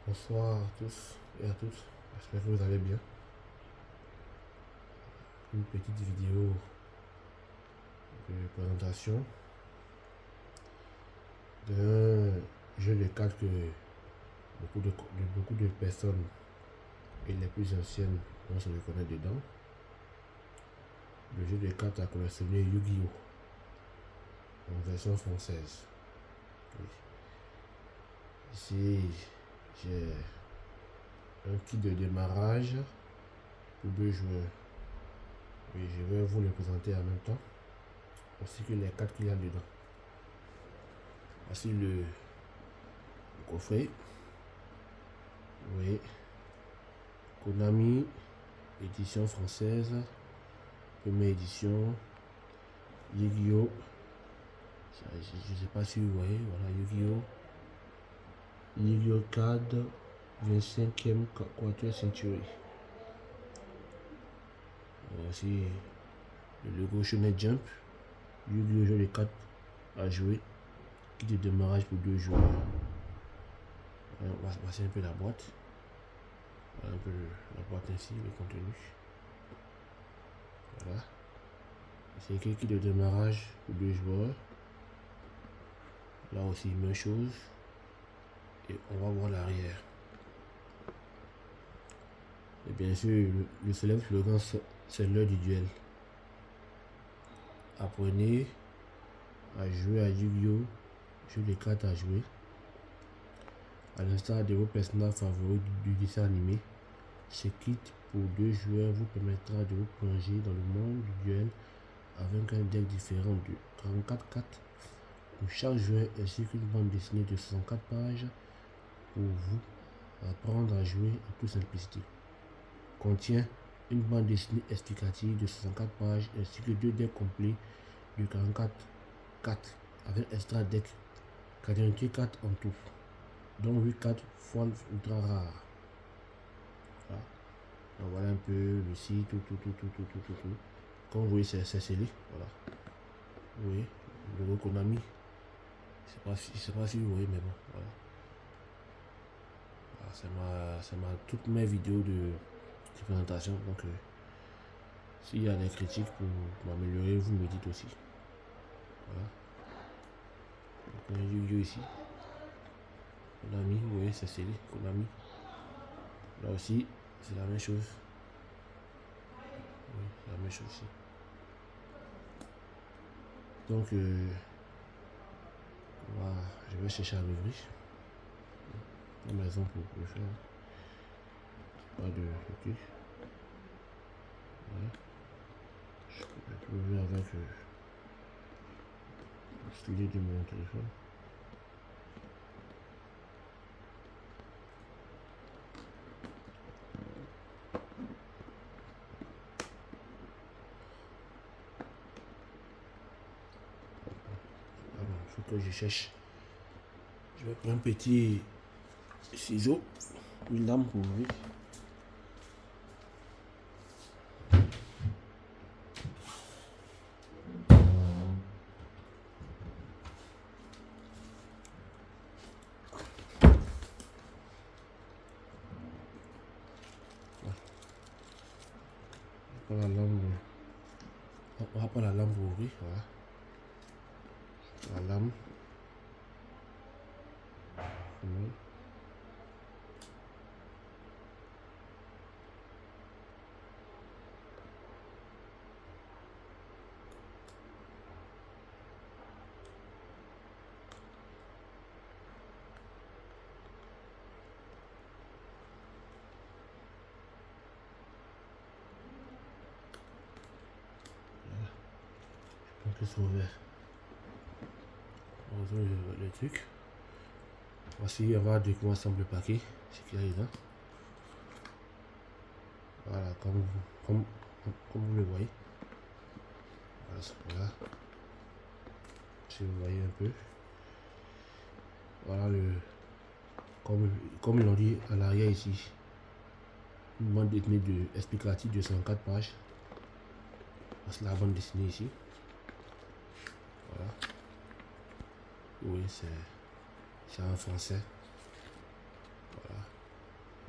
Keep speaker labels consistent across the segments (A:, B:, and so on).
A: Bonsoir à tous et à toutes, j'espère que vous allez bien. Une petite vidéo de présentation d'un jeu de cartes que beaucoup de personnes et les plus anciennes vont se reconnaître dedans. Le jeu de cartes à collectionner Yu-Gi-Oh! En version française. Oui. Ici, j'ai un kit de démarrage pour 2 joueurs. Oui, je vais vous les présenter en même temps, ainsi que les cartes qu'il y a dedans. Voici le coffret. Oui. Konami, édition française, première édition, Yu-Gi-Oh! Je ne sais pas si vous voyez, voilà Yu-Gi-Oh! Yu-Gi-Oh! Card 25e Quarter Century. Voici le logo Shonen Jump, Yu-Gi-Oh! Jeu de cartes à jouer, kit de démarrage pour 2 joueurs. Voici un peu la boîte. Voilà un peu la boîte ainsi, le contenu. Voilà. C'est écrit kit de démarrage pour 2 joueurs. Là aussi, même chose. Et on va voir l'arrière. Et bien sûr, le célèbre slogan, c'est l'heure du duel. Apprenez à jouer à Yu-Gi-Oh! Jeu de cartes à jouer. À l'instar de vos personnages favoris du dessin animé, ce kit pour 2 joueurs vous permettra de vous plonger dans le monde du duel avec un deck différent de 44 cartes pour chaque joueur ainsi qu'une bande dessinée de 64 pages pour vous apprendre à jouer en toute simplicité. Contient une bande dessinée explicative de 64 pages ainsi que 2 decks complets de 44 cartes avec extra deck 88 cartes en tout, dont 8 cartes foil ultra rares. Voilà. Donc voilà un peu le site, tout. Comme vous voyez, c'est scellé. Voilà. Oui, le logo Konami. Je sais pas si vous voyez, mais bon, voilà. C'est toutes mes vidéos de présentation. Donc, s'il y a des critiques pour m'améliorer, vous me dites aussi. Voilà. Donc, un Yu-Gi-Oh! Ici. Konami, vous voyez, c'est scellé. Konami. Là aussi, c'est la même chose. Oui, c'est la même chose ici. Donc, voilà, je vais chercher à l'ouvrir. Une raison pour le faire. Pas de truc. Voilà. Je peux ouvrir avec le stylet de mon téléphone. Alors, il faut que je cherche. Je vais prendre un petit ciseau, une lame pour ouvrir. On va prendre la lame pour ouvrir, voilà. La lame. Donc ils sont ouverts. On ouvre le truc. Voici, on va découvrir ensemble le paquet, ce qu'il y a dedans. Voilà, comme vous le voyez. Voilà. Si vous voyez un peu. Voilà comme ils l'ont dit à l'arrière ici. Une bande dessinée explicative de 104 pages. Voici la bande dessinée ici. Voilà. Oui, c'est en français. Voilà.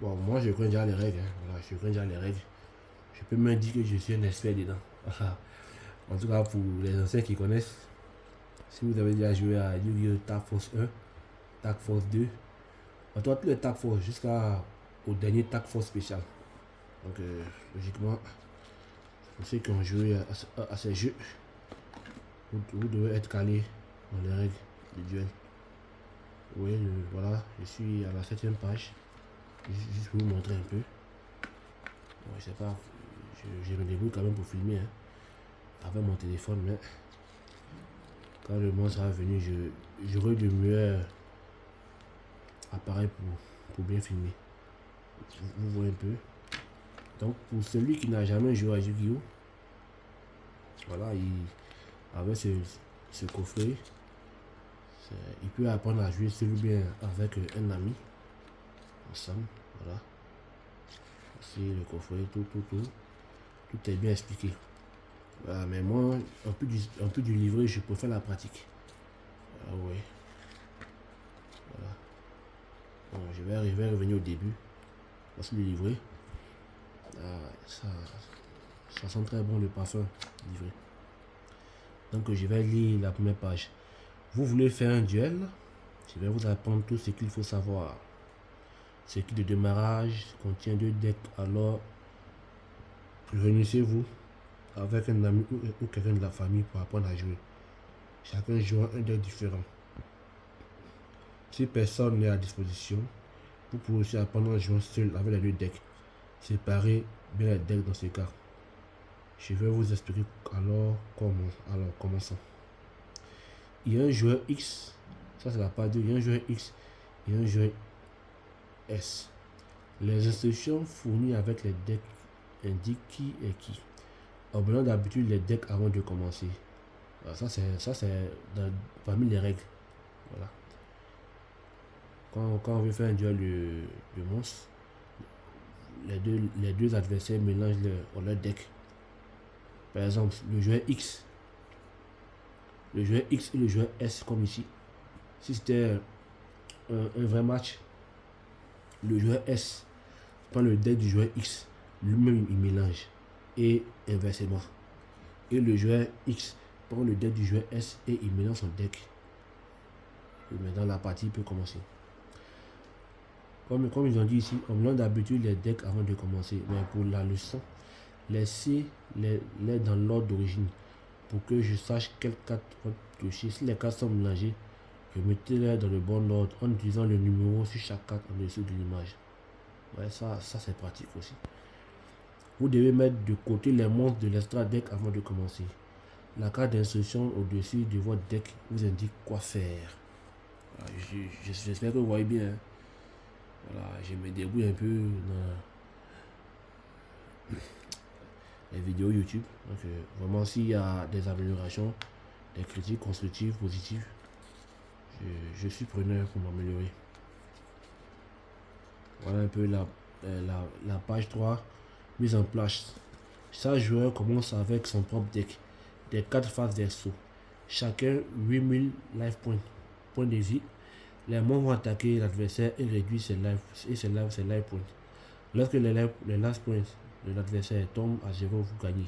A: Bon, moi je connais déjà les règles. Hein. Voilà, je connais déjà les règles. Je peux même dire que je suis un expert dedans. En tout cas, pour les anciens qui connaissent, si vous avez déjà joué à Yu-Gi-Oh! Tag Force 1, Tag Force 2, en tout cas, tous les Tag Force jusqu'au dernier Tag Force spécial. Donc, logiquement, pour ceux qui ont joué à ces jeux, vous devez être calé dans les règles du duel. Oui, voilà, je suis à la 7e page. Juste pour vous montrer un peu. Bon, je sais pas, je me débrouille quand même pour filmer hein, avec mon téléphone, mais quand le moment sera venu, j'aurai le meilleur appareil pour bien filmer. Vous voyez un peu. Donc, pour celui qui n'a jamais joué à Yu-Gi-Oh! Voilà, avec ce coffret, il peut apprendre à jouer seul ou bien avec un ami. Ensemble, voilà. Ici, le coffret, tout est bien expliqué. Voilà, mais moi, un peu du livret, je préfère la pratique. Ah ouais. Voilà. Bon, je vais arriver à revenir au début. Voici le livret. Ah, ça sent très bon le parfum livré. Donc je vais lire la première page. Vous voulez faire un duel? Je vais vous apprendre tout ce qu'il faut savoir. Ce kit de démarrage contient 2 decks, alors réunissez-vous avec un ami ou quelqu'un de la famille pour apprendre à jouer. Chacun jouant un deck différent. Si personne n'est à disposition, vous pouvez aussi apprendre en jouant seul avec les 2 decks. Séparez bien les decks dans ce cas. Je vais vous expliquer alors comment. Alors commençons. Il y a un joueur X, ça c'est la page 2, il y a un joueur X et un joueur S. Les instructions fournies avec les decks indiquent qui est qui. Oublions d'habitude les decks avant de commencer. Alors ça c'est parmi les règles. Voilà. Quand on veut faire un duel de monstres, les deux adversaires mélangent leur deck. Par exemple, le joueur X et le joueur S comme ici. Si c'était un vrai match, le joueur S prend le deck du joueur X, lui-même il mélange, et inversement. Et le joueur X prend le deck du joueur S et il mélange son deck. Et maintenant la partie peut commencer. Comme ils ont dit ici, on mélange d'habitude les decks avant de commencer, mais pour la leçon, laissez-les dans l'ordre d'origine pour que je sache quelle carte toucher. Si les cartes sont mélangées, remettez-les dans le bon ordre en utilisant le numéro sur chaque carte en dessous de l'image. Ouais, ça c'est pratique aussi. Vous devez mettre de côté les monstres de l'extra deck avant de commencer. La carte d'instruction au-dessus de votre deck vous indique quoi faire. Voilà, j'espère que vous voyez bien. Hein. Voilà, je me débrouille un peu dans les vidéos YouTube. Donc, vraiment, s'il y a des améliorations, des critiques constructives, positives, je suis preneur pour m'améliorer. Voilà un peu la page 3, mise en place. Chaque joueur commence avec son propre deck, des 4 phases d'assaut. Chacun 8000 life points de vie. Les monstres vont attaquer l'adversaire et réduire ses life points. Lorsque les life points de l'adversaire tombent à 0, vous gagnez.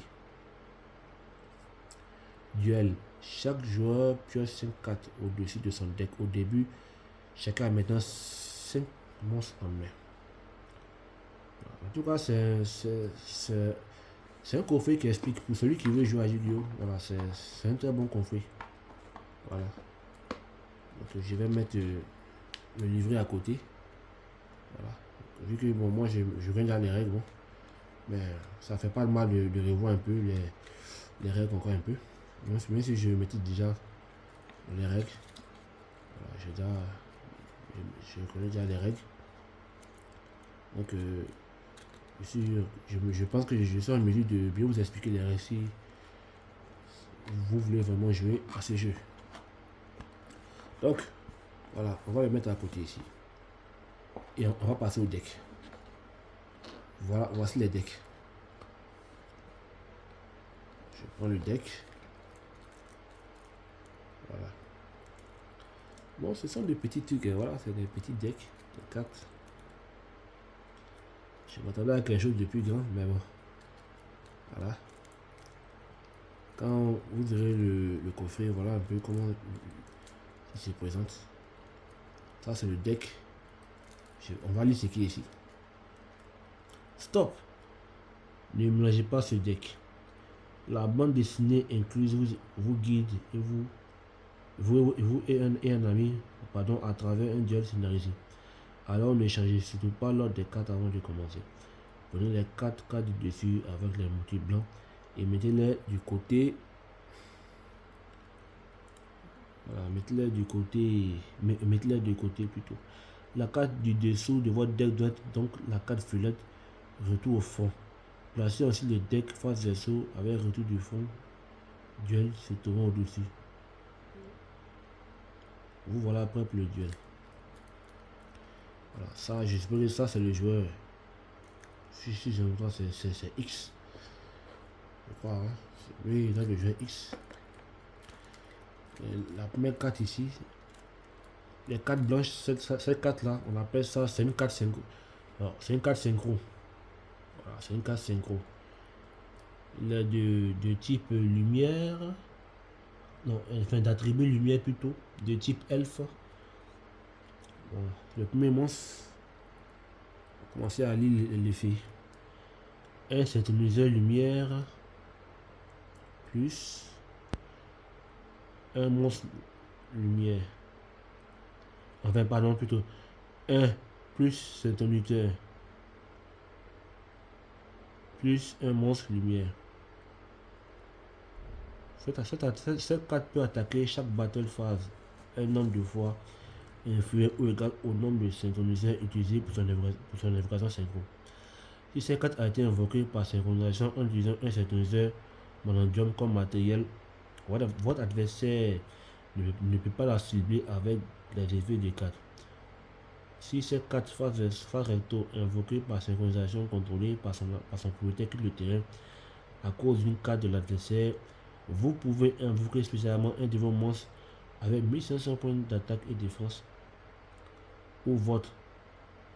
A: Duel. Chaque joueur pioche 5 cartes au-dessus de son deck. Au début, chacun a maintenant 5 monstres en main. En tout cas, c'est un coffret qui explique pour celui qui veut jouer à Yu-Gi-Oh! Voilà, c'est un très bon coffret. Voilà. Donc, je vais mettre le livret à côté. Voilà. Vu que bon, moi je viens dans les règles, bon, mais ça fait pas de mal de revoir un peu les règles encore un peu. Même si je mettais déjà les règles. Voilà, je connais déjà les règles. Donc, je pense que je suis en mesure de bien vous expliquer les règles si vous voulez vraiment jouer à ces jeux. Donc, voilà, on va le mettre à côté ici. Et on va passer au deck. Voilà, voici les decks. Je prends le deck. Voilà. Bon, ce sont des petits trucs, voilà, c'est des petits decks de cartes. Je m'attendais à quelque chose de plus grand, mais bon. Voilà. Quand vous verrez le coffret, voilà un peu comment il se présente. Ça, c'est le deck. On va lire ce qui est ici. Stop! Ne mélangez pas ce deck. La bande dessinée incluse vous guide et vous et un ami à travers un duel scénarisé. Alors ne changez surtout pas l'ordre des cartes avant de commencer. Prenez les 4 cartes du dessus avec les motifs blancs et mettez-les du côté. Voilà, mettez-les du côté plutôt. La carte du dessous de votre deck doit être donc la carte violette, retour au fond. Placez aussi le deck face verso avec retour du fond, duel se trouvant au-dessus. Vous voilà prêt pour le duel. Voilà, ça, j'espère que ça c'est le joueur. Si je me trompe, c'est X. Je crois, hein. Oui, là le joueur X. Et la première carte ici, les cartes blanches, cette carte là, on appelle ça, c'est une carte synchro. Alors, c'est une carte synchro. Voilà, c'est une carte synchro. Il est de type lumière. Non, enfin d'attribut lumière plutôt. De type elfe. Bon, le premier monstre. On va commencer à lire l'effet. Un synthétiseur lumière. Plus. Un monstre lumière. Enfin, pardon, plutôt. 1 plus synthétiseur. Plus un monstre lumière. Cette carte peut attaquer chaque battle phase un nombre de fois inférieur ou égal au nombre de synchroniseurs utilisés pour son invocation synchro. Si cette carte a été invoquée par synchronisation en utilisant un synchroniseur monodium comme matériel, votre adversaire ne peut pas la cibler avec les effets de carte. Si cette carte phase recto invoquée par synchronisation contrôlée par son propriétaire quitte le terrain à cause d'une carte de l'adversaire, vous pouvez invoquer spécialement un de vos monstres avec 1500 points d'attaque et défense ou votre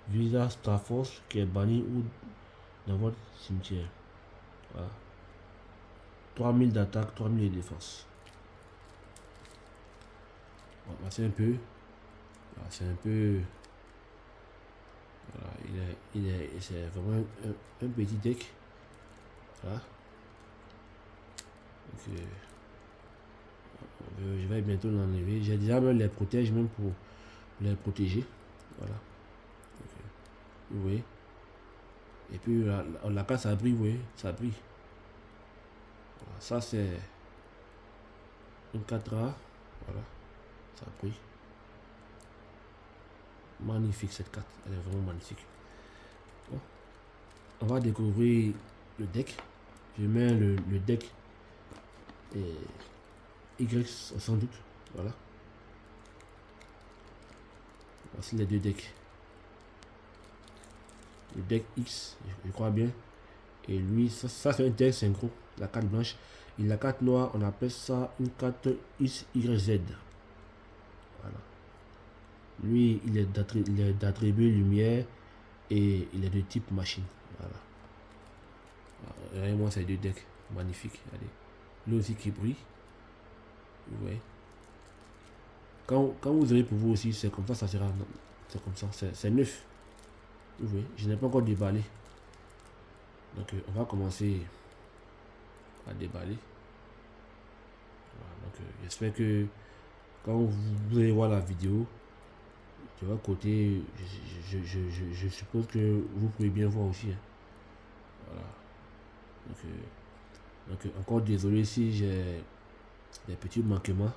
A: Visa Starforce qui est banni ou dans votre cimetière. Voilà. 3000 d'attaque, 3000 de défense. Voilà, c'est un peu. Voilà, c'est un peu. Voilà, c'est vraiment un petit deck. Voilà. Donc, je vais bientôt l'enlever. J'ai déjà même les protège même pour les protéger. Voilà. Donc, vous voyez. Et puis la carte ça brille, vous voyez, ça brille. Voilà, ça c'est une 4A. Voilà. Ça brille. Magnifique cette carte. Elle est vraiment magnifique. Bon. On va découvrir le deck. Je mets le deck Y sans doute. Voilà. Voici les deux decks. Le deck X, je crois bien. Et lui, ça c'est un deck synchro. La carte blanche. Et la carte noire, on appelle ça une carte XYZ. Voilà. Lui, il est d'attribut lumière et il est de type machine. Voilà. Regardez-moi ces deux decks. Magnifique. Allez. Lui aussi qui brille. Vous voyez. Quand vous aurez pour vous aussi, c'est comme ça sera. C'est comme ça. C'est neuf. Vous voyez. Je n'ai pas encore déballé. Donc on va commencer à déballer. Voilà, donc j'espère que quand vous allez voir la vidéo, de votre côté, je suppose que vous pouvez bien voir aussi. Hein. Voilà. Donc encore désolé si j'ai des petits manquements.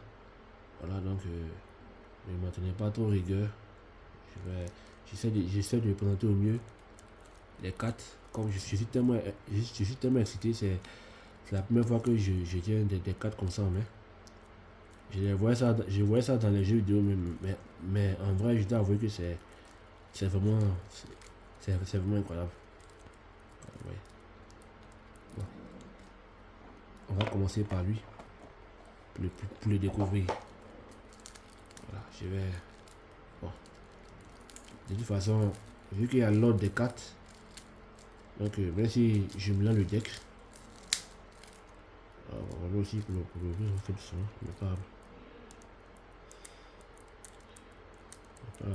A: Voilà, donc ne maintenez pas trop rigueur. J'essaie de présenter au mieux les cartes. Comme je suis tellement excité, c'est la première fois que je tiens des cartes comme ça en main. Je voyais ça dans les jeux vidéo, mais en vrai, je dois avouer que c'est vraiment incroyable. Ouais. Bon. On va commencer par lui pour le découvrir. Voilà, je vais. Bon. De toute façon, vu qu'il y a l'ordre des cartes, Donc, même si je me lance le deck, voilà aussi pour le bruit, on fait du son, ne pas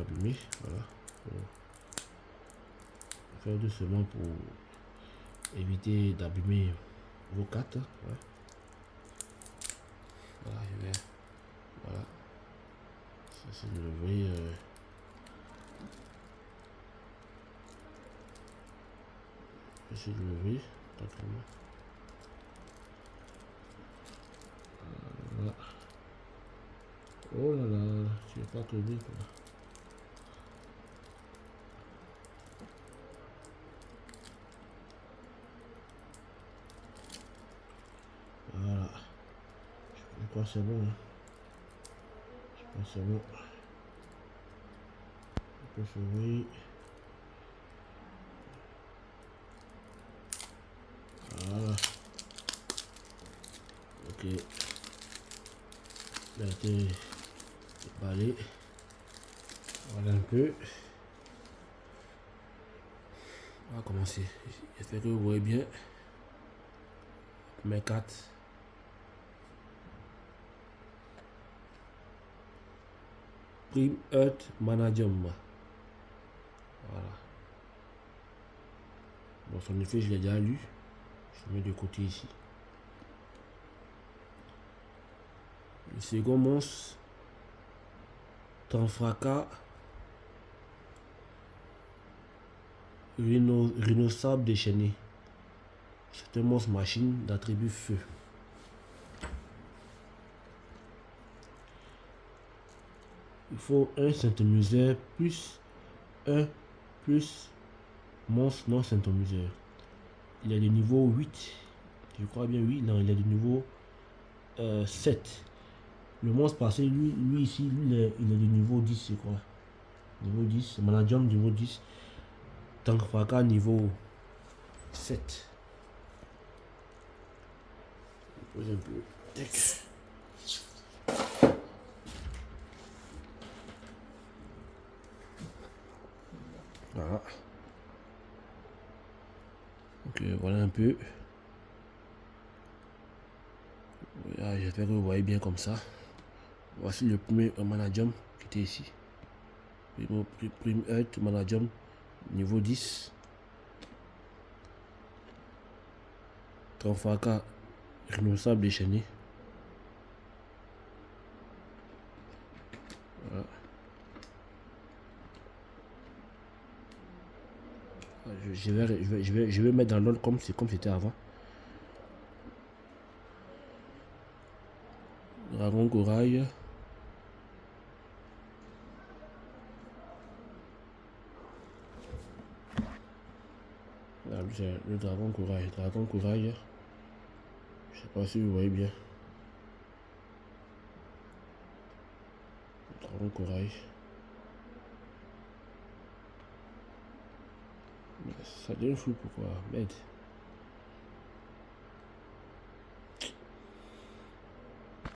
A: abîmer. Voilà. Faire doucement pour éviter d'abîmer vos cartes. Voilà. Voilà, je vais. Voilà. Ça, c'est le lever. C'est le lever. Tranquillement. Voilà. Oh là là, tu n'es pas crevé quoi. Voilà. Je crois que c'est bon. Hein. Je crois que c'est bon. On peut s'ouvrir. Voilà. Ok. Il a été déballé. Voilà un peu. On va commencer. J'espère que vous voyez bien mes cartes. Prime Earth Management. Voilà. Bon, son effet, je l'ai déjà lu. Je mets de côté ici. Le second monstre, Tanfraka, Rhinosable déchaîné. C'est un monstre machine d'attribut feu. Il faut un synthomiseur plus un plus monstre non synthomiseur. Il est de niveau 8. Je crois bien oui. Non, il est de niveau 7. Le monstre passé, lui ici, il est de niveau 10, je crois. Niveau 10. Manager niveau 10. Tanfraka niveau 7. Je pose un peu. Tac. Voilà. Donc voilà un peu. J'espère que vous voyez bien comme ça. Voici le premier manager qui était ici. Prime Earth manager niveau 10. Tanfraka Rhinosable déchaîné. Voilà. Je vais mettre dans l'ordre comme c'était avant. Dragon corail. C'est le dragon corail. Dragon corail. Je sais pas si vous voyez bien. Dragon corail. Ça devient flou pourquoi? Merde.